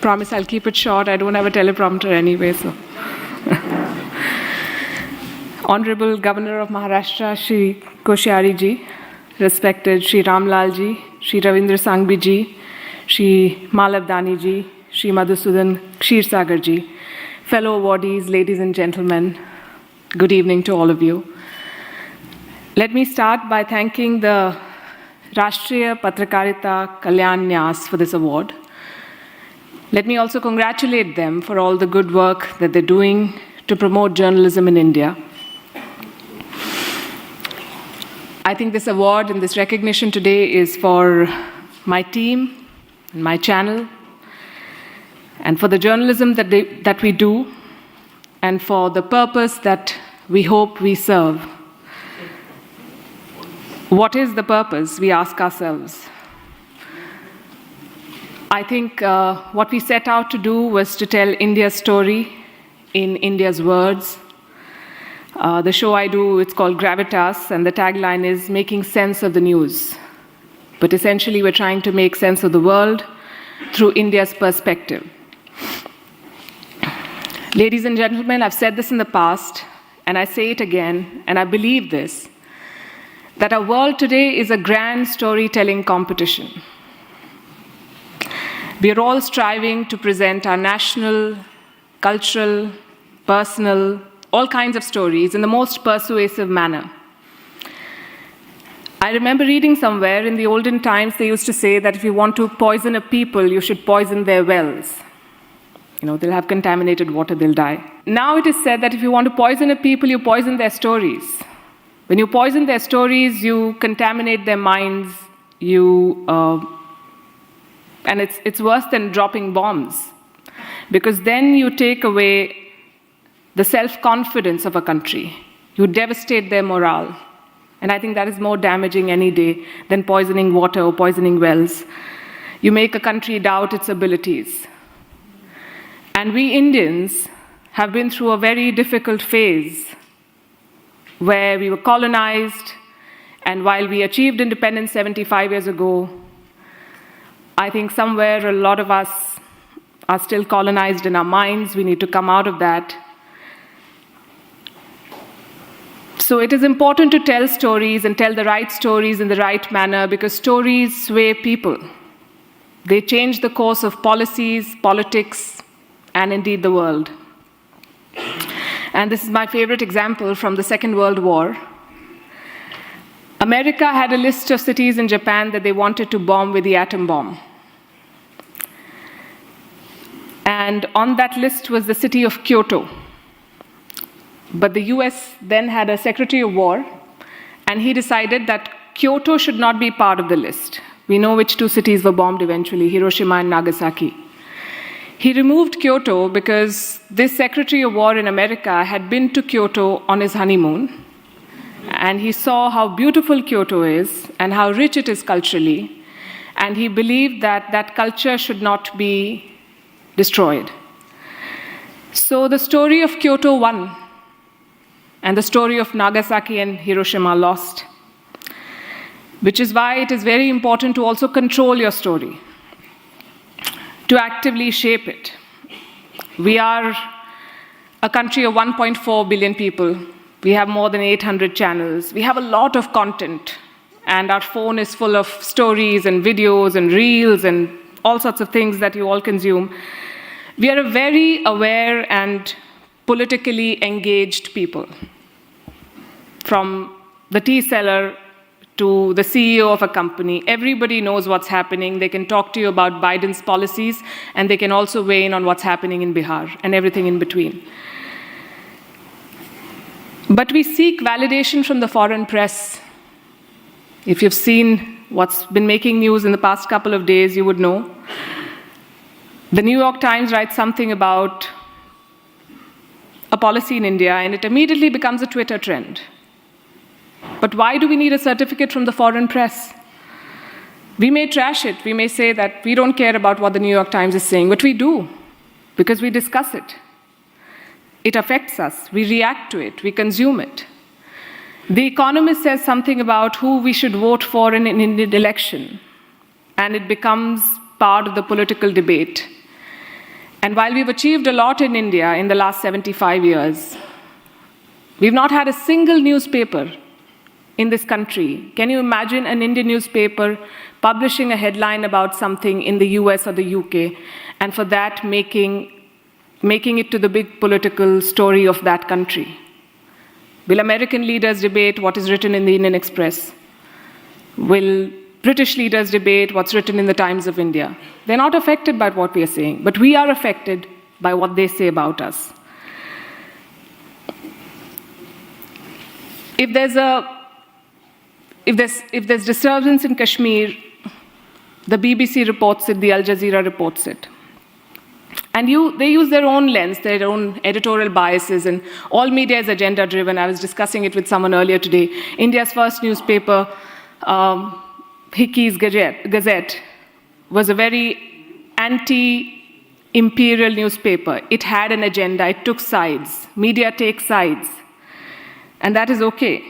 Promise I'll keep it short. I don't have a teleprompter anyway, so. Honorable Governor of Maharashtra, Shri Koshyari ji, respected Shri Ramlal ji, Shri Ravindra Sangvi ji, Shri Malavdani ji, Shri Madhusudan Kshirsagar ji, fellow awardees, ladies and gentlemen, good evening to all of you. Let me start by thanking the Rashtriya Patrakarita Kalyan Nyas for this award. Let me also congratulate them for all the good work that they're doing to promote journalism in India. I think this award and this recognition today is for my team and my channel, and for the journalism that we do, and for the purpose that we hope we serve. What is the purpose, we ask ourselves. I think what we set out to do was to tell India's story in India's words. The show I do, it's called Gravitas, and the tagline is making sense of the news. But essentially, we're trying to make sense of the world through India's perspective. Ladies and gentlemen, I've said this in the past, and I say it again, and I believe this, that our world today is a grand storytelling competition. We are all striving to present our national, cultural, personal, all kinds of stories in the most persuasive manner. I remember reading somewhere in the olden times, they used to say that if you want to poison a people, you should poison their wells. They'll have contaminated water, they'll die. Now it is said that if you want to poison a people, you poison their stories. When you poison their stories, you contaminate their minds, and it's worse than dropping bombs, because then you take away the self-confidence of a country. You devastate their morale. And I think that is more damaging any day than poisoning water or poisoning wells. You make a country doubt its abilities. And we Indians have been through a very difficult phase where we were colonized, and while we achieved independence 75 years ago, I think somewhere a lot of us are still colonized in our minds. We need to come out of that. So it is important to tell stories and tell the right stories in the right manner, because stories sway people. They change the course of policies, politics, and indeed the world. And this is my favorite example from the Second World War. America had a list of cities in Japan that they wanted to bomb with the atom bomb. And on that list was the city of Kyoto. But the US then had a Secretary of War, and he decided that Kyoto should not be part of the list. We know which two cities were bombed eventually, Hiroshima and Nagasaki. He removed Kyoto because this Secretary of War in America had been to Kyoto on his honeymoon, and he saw how beautiful Kyoto is and how rich it is culturally, and he believed that that culture should not be destroyed. So the story of Kyoto won, and the story of Nagasaki and Hiroshima lost, which is why it is very important to also control your story, to actively shape it. We are a country of 1.4 billion people. We have more than 800 channels. We have a lot of content, and our phone is full of stories and videos and reels and all sorts of things that you all consume. We are a very aware and politically engaged people. From the tea seller to the CEO of a company, everybody knows what's happening. They can talk to you about Biden's policies, and they can also weigh in on what's happening in Bihar and everything in between. But we seek validation from the foreign press. If you've seen what's been making news in the past couple of days, you would know. The New York Times writes something about a policy in India, and it immediately becomes a Twitter trend. But why do we need a certificate from the foreign press? We may trash it. We may say that we don't care about what the New York Times is saying, but we do, because we discuss it. It affects us. We react to it. We consume it. The Economist says something about who we should vote for in an Indian election, and it becomes part of the political debate. And while we've achieved a lot in India in the last 75 years, we've not had a single newspaper in this country. Can you imagine an Indian newspaper publishing a headline about something in the US or the UK, and for that making it to the big political story of that country? Will American leaders debate what is written in the Indian Express? Will British leaders debate what's written in the Times of India? They're not affected by what we are saying, but we are affected by what they say about us. If there's disturbance in Kashmir, the BBC reports it, the Al Jazeera reports it. And they use their own lens, their own editorial biases, and all media is agenda-driven. I was discussing it with someone earlier today. India's first newspaper, Hickey's Gazette, was a very anti-imperial newspaper. It had an agenda, it took sides. Media takes sides, and that is okay.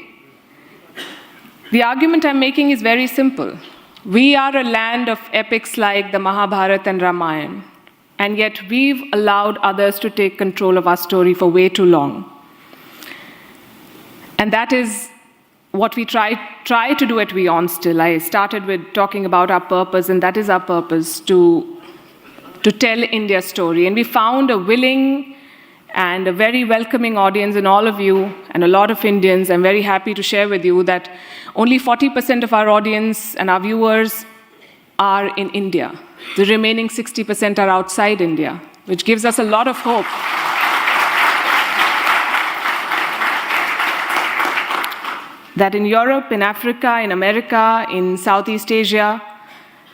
The argument I'm making is very simple. We are a land of epics like the Mahabharata and Ramayana, and yet we've allowed others to take control of our story for way too long. And that is what we try to do at Wion still. I started with talking about our purpose, and that is our purpose, to tell India's story. And we found a willing and a very welcoming audience in all of you and a lot of Indians. I'm very happy to share with you that only 40% of our audience and our viewers are in India. The remaining 60% are outside India, which gives us a lot of hope. That in Europe, in Africa, in America, in Southeast Asia,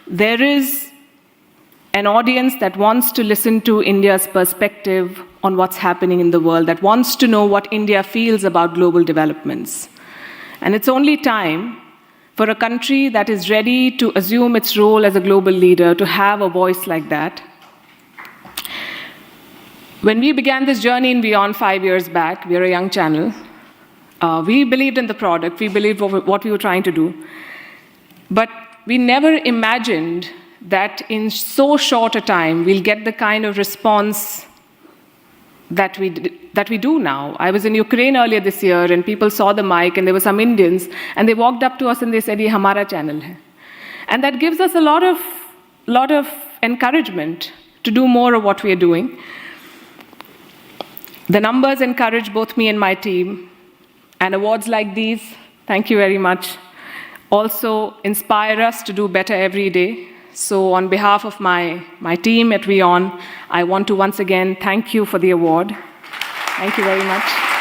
there is an audience that wants to listen to India's perspective on what's happening in the world, that wants to know what India feels about global developments. And it's only time for a country that is ready to assume its role as a global leader to have a voice like that. When we began this journey in Wion 5 years back, we are a young channel, we believed in the product, we believed what we were trying to do. But we never imagined that in so short a time, we'll get the kind of response that we do now. I was in Ukraine earlier this year, and people saw the mic, and there were some Indians, and they walked up to us and they said, "Ye hamara channel hai." And that gives us a lot of encouragement to do more of what we are doing. The numbers encourage both me and my team, and awards like these, thank you very much, also inspire us to do better every day. So on behalf of my team at Wion, I want to once again thank you for the award. Thank you very much.